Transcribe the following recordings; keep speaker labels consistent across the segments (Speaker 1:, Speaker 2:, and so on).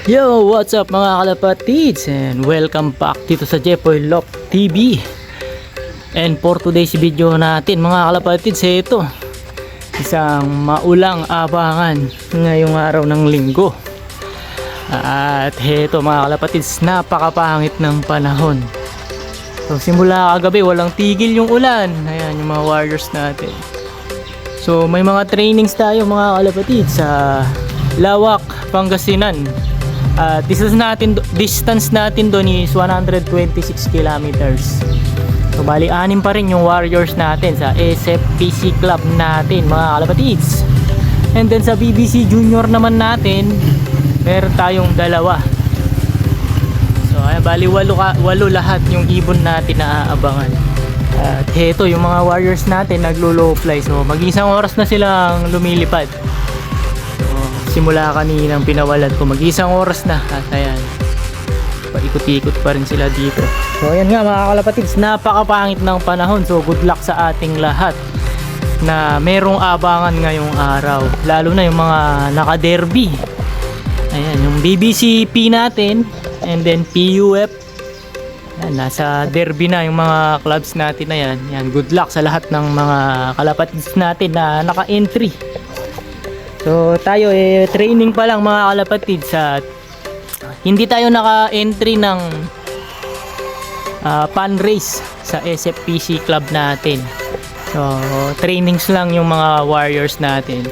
Speaker 1: Yo, what's up mga kalapatids, and welcome back dito sa Jepoy Lock TV. And for today's video natin mga kalapatids, ito isang maulang abangan ngayong araw ng linggo. At ito mga kalapatids, napakapangit ng panahon. So simula kagabi walang tigil yung ulan. Ayan yung mga warriors natin. So may mga trainings tayo mga kalapatids sa Lawak, Pangasinan. Distance natin doon is 126 kilometers. So bali anim pa rin yung warriors natin sa SFPC club natin mga kalapatids. And then sa BBC Junior naman natin, meron tayong dalawa. So ay bali walo lahat yung ibon natin na aabangan. At heto yung mga warriors natin naglo-low fly. So mag-isang oras na silang lumilipad. Simula kaninang pinawalan ko, mag-isang oras na. At ayan, paikot-ikot pa rin sila dito. So ayan nga mga kalapatids, napakapangit ng panahon. So good luck sa ating lahat na merong abangan ngayong araw, lalo na yung mga naka-derby. Ayan, yung BBCP natin, and then PUF. Ayan, nasa derby na yung mga clubs natin na yan. Ayan, good luck sa lahat ng mga kalapatids natin na naka-entry. So tayo training pa lang mga kalapatids, at hindi tayo naka-entry ng pan race sa SFPC club natin. So trainings lang yung mga warriors natin.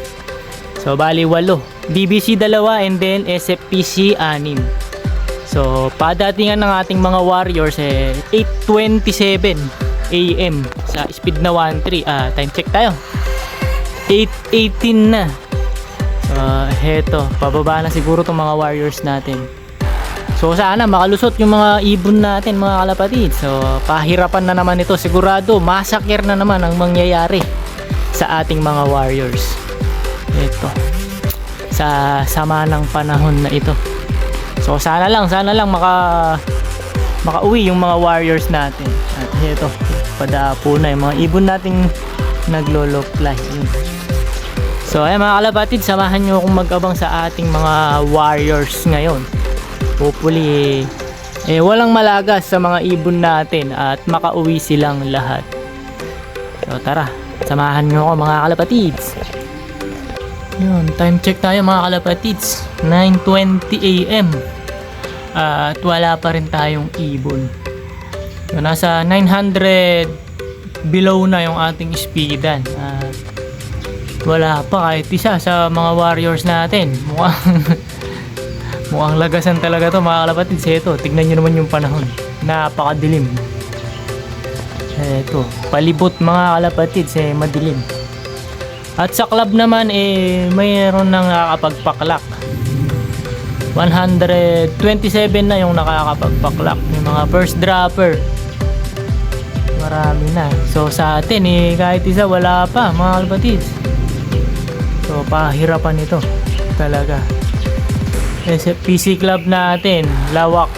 Speaker 1: So bali 8, BBC 2, and then SFPC 6. So padatingan ng ating mga warriors 8:27 AM sa speed na 1.3. Time check tayo, 8:18 na. Heto, pababa na siguro itong mga warriors natin. So sana makalusot yung mga ibon natin mga kalapatid. So pahirapan na naman ito, sigurado masakir na naman ang mangyayari sa ating mga warriors. Ito, sa sama ng panahon na ito. So sana lang makauwi yung mga warriors natin. At heto, padapo na yung mga ibon nating naglo-low-fly. So ay mga kalapatid, samahan nyo akong mag-abang sa ating mga warriors ngayon. Hopefully walang malagas sa mga ibon natin at makauwi silang lahat. So tara, samahan nyo ako mga kalapatids. Yun, time check tayo mga kalapatids, 9:20 AM. At wala pa rin tayong ibon. So, nasa 900 below na yung ating speedan. Wala pa kahit isa sa mga warriors natin. Mukhang lagasan talaga to mga kalapatids. Ito, tignan nyo naman yung panahon, napakadilim. Ito, palibot mga kalapatids, madilim. At sa club naman mayroon nang nakakapagpaklak. 127 na yung nakakapagpaklak. Yung mga first dropper, marami na. So sa atin kahit isa wala pa mga kalapatids. So pahirapan ito talaga. SFPC club natin, Lawak,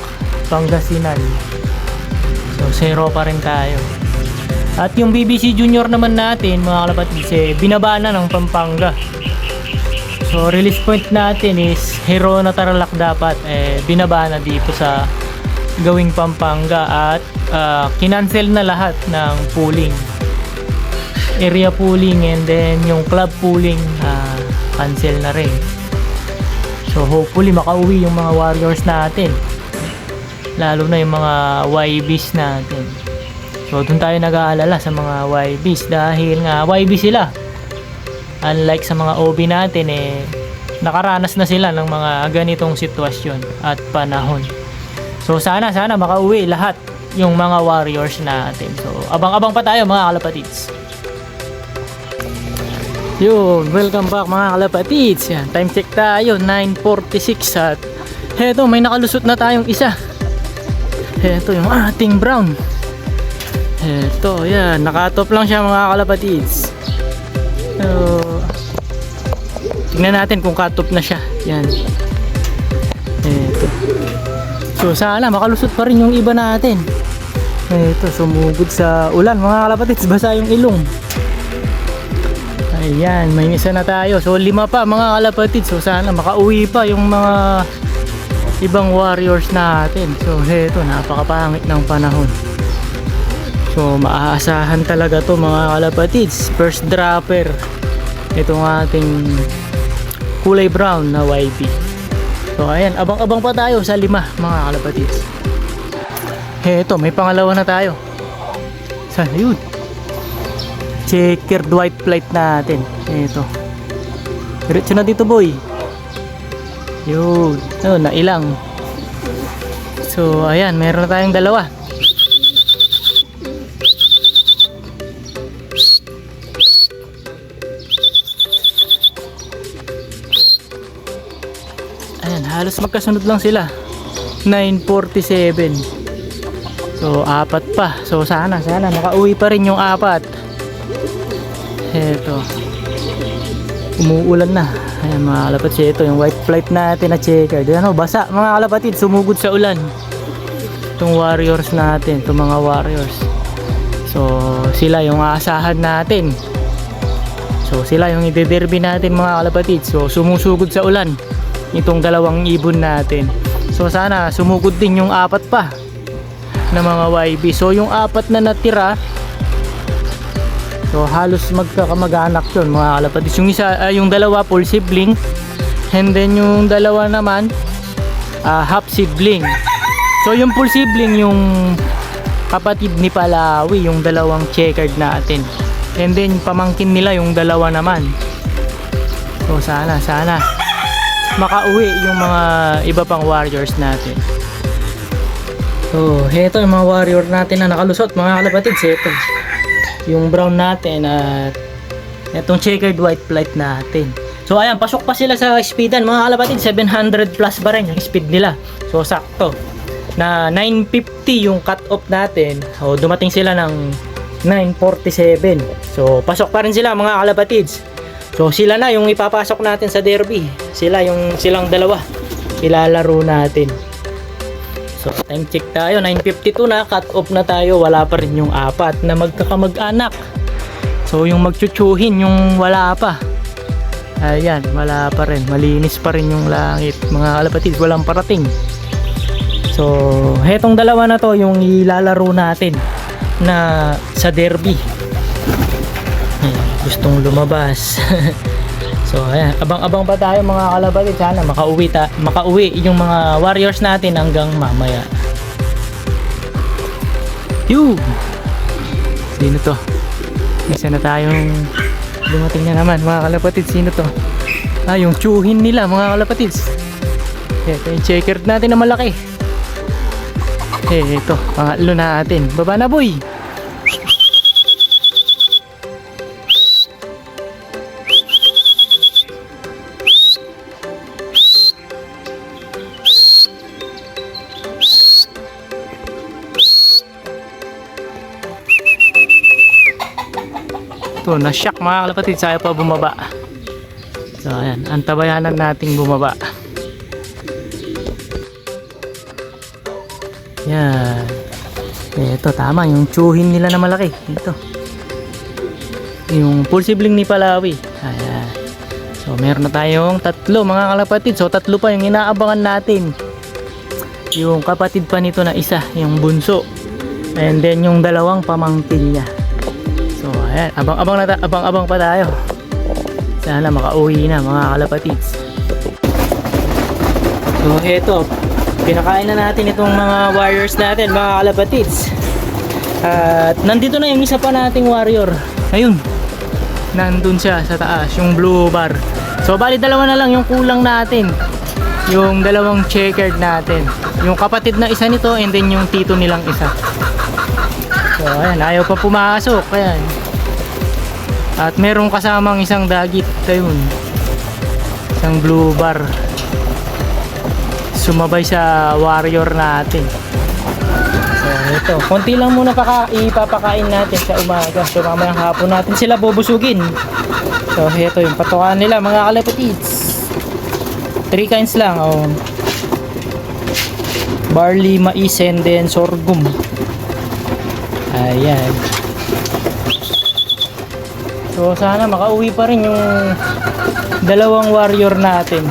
Speaker 1: Pangasinan. So 0 pa rin tayo. At yung BBC Junior naman natin mga kalapatids, binaba na ng Pampanga. So release point natin is Herona Tarlac dapat, binaba na dito sa gawing Pampanga. At kinancel na lahat ng pooling, area pooling, and then yung club pooling cancel na rin. So hopefully makauwi yung mga warriors natin, lalo na yung mga YBs natin. So dun tayo nag-aalala sa mga YBs, dahil nga YB sila. Unlike sa mga OB natin, nakaranas na sila ng mga ganitong sitwasyon at panahon. So sana makauwi lahat yung mga warriors natin. So abang-abang pa tayo mga kalapatids. Yun, welcome back mga kalapatids. Yan, time check tayo, 9:46. At heto, may nakalusot na tayong isa. Heto yung ating brown. Heto, yan, nakatop lang siya mga kalapatids. So tingnan natin kung cut-off na siya. Yan. Ito. So sana makalusot pa rin yung iba natin. Ito, sumugod sa ulan mga kalapatids, basa yung ilong. Ayan, may isa na tayo. So 5 pa mga kalapatids. So sana makauwi pa yung mga ibang warriors natin. So heto, napakapangit ng panahon. So maaasahan talaga to mga kalapatids. First dropper, itong ating kulay brown na YB. So ayan, abang-abang pa tayo sa 5 mga kalapatids. Heto, may pangalawa na tayo. Saan? Ayun, checkered white flight natin. Heto, diretso na dito boy. Yun, oh, nailang. So ayan, meron na tayong dalawa. Ayan, halos magkasunod lang sila. 9:47. So 4 pa. So sana makauwi pa rin yung 4. Heto, umuulan na. Ayan mga kalapatid, ito yung white flight natin na checker. Ano, basa mga kalapatid, sumugod sa ulan. Itong warriors natin, itong mga warriors. So sila yung aasahan natin. So sila yung ide-derby natin mga kalapatid. So sumusugod sa ulan itong dalawang ibon natin. So sana sumugod din yung 4 pa na mga YB. So yung 4 na natira, so halos magkakamag-anak yun mga kalapatid. Yung isa, yung dalawa full sibling, and then yung dalawa naman half sibling. So yung full sibling yung kapatid ni Palawi, yung dalawang checkered natin, and then pamangkin nila yung dalawa naman. So sana makauwi yung mga iba pang warriors natin. So heto yung mga warrior natin na nakalusot mga kalapatid. Heto yung brown natin at itong checkered white flight natin. So ayan, pasok pa sila sa speedan mga kalapatid. 700 plus ba rin yung speed nila. So sakto na 950 yung cut off natin. So dumating sila ng 947. So pasok pa rin sila mga kalapatids. So sila na yung ipapasok natin sa derby. Silang dalawa ilalaro natin. So time check tayo, 9:52 na, cut off na tayo. Wala pa rin yung 4 na magkakamag-anak. So yung magchuchuhin yung wala pa. Ayan, wala pa rin. Malinis pa rin yung langit mga kalapatid, walang parating. So hetong dalawa na to yung ilalaro natin na sa derby. Ayan, gustong lumabas. So ayan, abang-abang pa tayo mga kalapatid. Sana makauwi yung mga warriors natin hanggang mamaya. Yun! Sino to? Isa na tayong dumating na naman mga kalapatid. Sino to? Yung chuhin nila mga kalapatid. Ito yung checkered natin na malaki. Ito, pangatlo natin. Baba na boy! Ito, na-shock mga kalapatid, saya pa bumaba. So ayan, antabayanan nating bumaba. Yan. Ito, tama, yung chuhin nila na malaki. Ito. Yung full sibling ni Palawi. Ayan. So meron na tayong 3 mga kalapatid. So 3 pa yung inaabangan natin. Yung kapatid pa nito na isa, yung bunso. And then yung dalawang pamangkin niya. So ayan, abang-abang pa tayo. Sana makauwi na mga kalapatids. So eto, pinakain na natin itong mga warriors natin mga kalapatids. At nandito na yung isa pa nating warrior. Ayun, nandun siya sa taas, yung blue bar. So bali dalawa na lang yung kulang natin, yung dalawang checkered natin, yung kapatid na isa nito, and then yung tito nilang isa. So ayan, ayaw pa pumasok. Ayan. At merong kasamang isang dagit. Ayun, isang blue bar, sumabay sa warrior natin. So ito, konti lang muna ipapakain natin sa umaga. So mamayang hapon natin sila bubusugin. So ito yung patukan nila mga kalapatids. 3 kinds lang. Barley, mais, and then sorghum. Ayan. So sana makauwi pa rin yung dalawang warrior natin.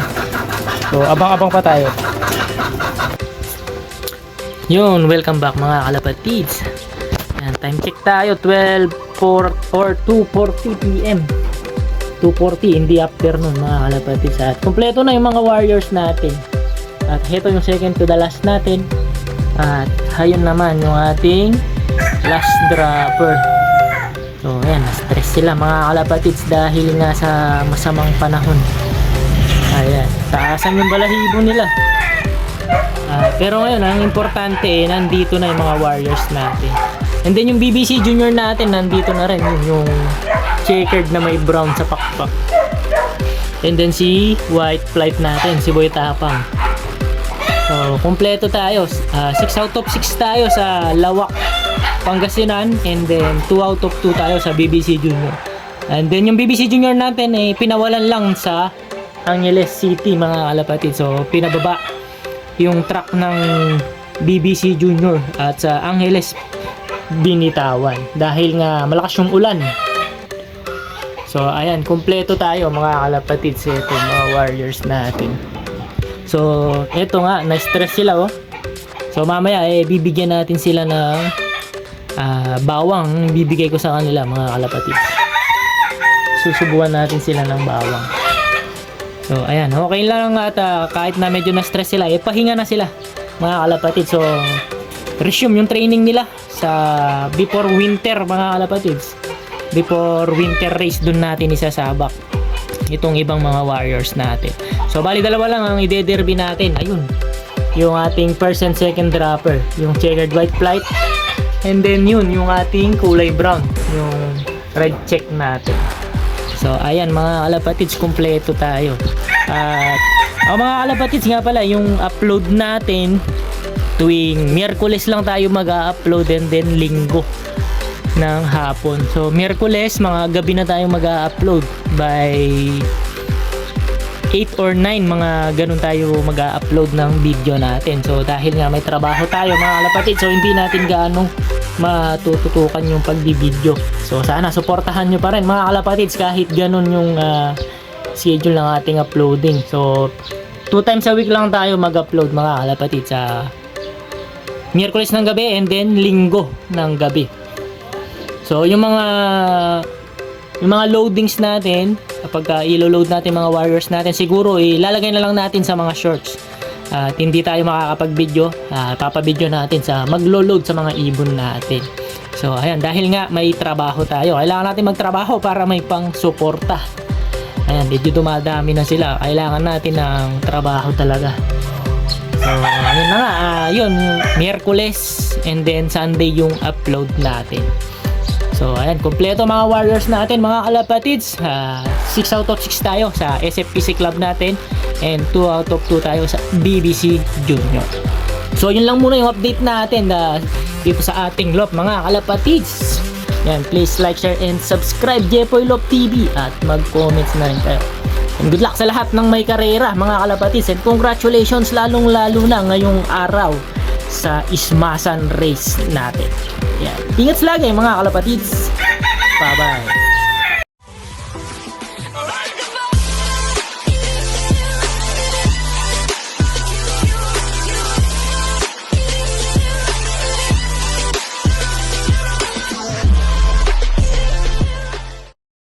Speaker 1: So abang-abang pa tayo. Yun, welcome back mga kalapatids. Yan, time check tayo, 2:40 PM. 2:40 in the afternoon mga kalapatids. At kompleto na yung mga warriors natin. At heto yung second to the last natin. At hayun naman yung ating last dropper. So ayan, na-stress sila mga kalapatids dahil nga sa masamang panahon. Ayan, taasan yung balahibo nila. Pero ngayon, ang importante nandito na yung mga warriors natin. And then yung BBC Junior natin, nandito na rin yung checkered na may brown sa pakpak. And then si white flight natin, si Boy Tapang. So, kompleto tayo. 6 out of 6 tayo sa Lawak, Pangasinan. And then 2 out of 2 tayo sa BBC Junior. And then yung BBC Junior natin pinawalan lang sa Angeles City mga kalapatid. So, pinababa yung track ng BBC Junior at sa Angeles binitawan dahil nga malakas yung ulan. So ayan, kumpleto tayo mga kalapatid sa ito mga warriors natin. So eto nga, na-stress sila oh. So mamaya bibigyan natin sila ng bawang, bibigay ko sa kanila mga kalapatid. Susubuan natin sila ng bawang. So ayan, okay lang at kahit na medyo na-stress sila, pahinga na sila mga kalapatid. So resume yung training nila sa before winter mga kalapatids. Before winter race dun natin isasabak itong ibang mga warriors natin. So bali dalawa lang ang ide-derby natin. Ayun, yung ating first and second dropper, yung checkered white flight, and then yun yung ating kulay brown, yung red check natin. So ayan mga kalapatids, kumpleto tayo. At mga kalapatids nga pala, yung upload natin tuwing Miyerkules lang tayo mag-upload, and then Linggo ng hapon. So Miyerkules mga gabi na tayo mag-upload by 8 or 9, mga ganun tayo mag-upload ng video natin. So dahil nga may trabaho tayo mga kalapatids, so hindi natin gaano matututukan yung pagbibideo. So sana suportahan nyo pa rin mga kalapatids kahit ganun yung schedule ng ating uploading. So 2 times a week lang tayo mag-upload mga kalapatids, sa Miyerkules ng gabi and then Linggo ng gabi. So yung mga loadings natin, kapag ilo-load natin mga warriors natin, siguro ilalagay na lang natin sa mga shorts. At hindi tayo makakapag-video, papabideo natin sa maglo-load sa mga ibon natin. So ayan, dahil nga may trabaho tayo, kailangan natin magtrabaho para may pang-suporta. Ayan, medyo dumadami na sila, kailangan natin ng trabaho talaga. So ayun na nga, yun, Miyerkules and then Sunday yung upload natin. So ayan, kompleto mga warriors natin mga kalapatids. 6 out of 6 tayo sa SFPC club natin, and 2 out of 2 tayo sa BBC Junior. So yun lang muna yung update natin dito sa ating LOP mga kalapatids. Yan, please like, share, and subscribe Jepoy Lop TV at mag-comments na rin kayo. And good luck sa lahat ng may karera mga kalapatids, and congratulations lalong lalo na ngayong araw sa Ismasan race natin. Yan, ingat lagi mga kalapatids. Bye bye.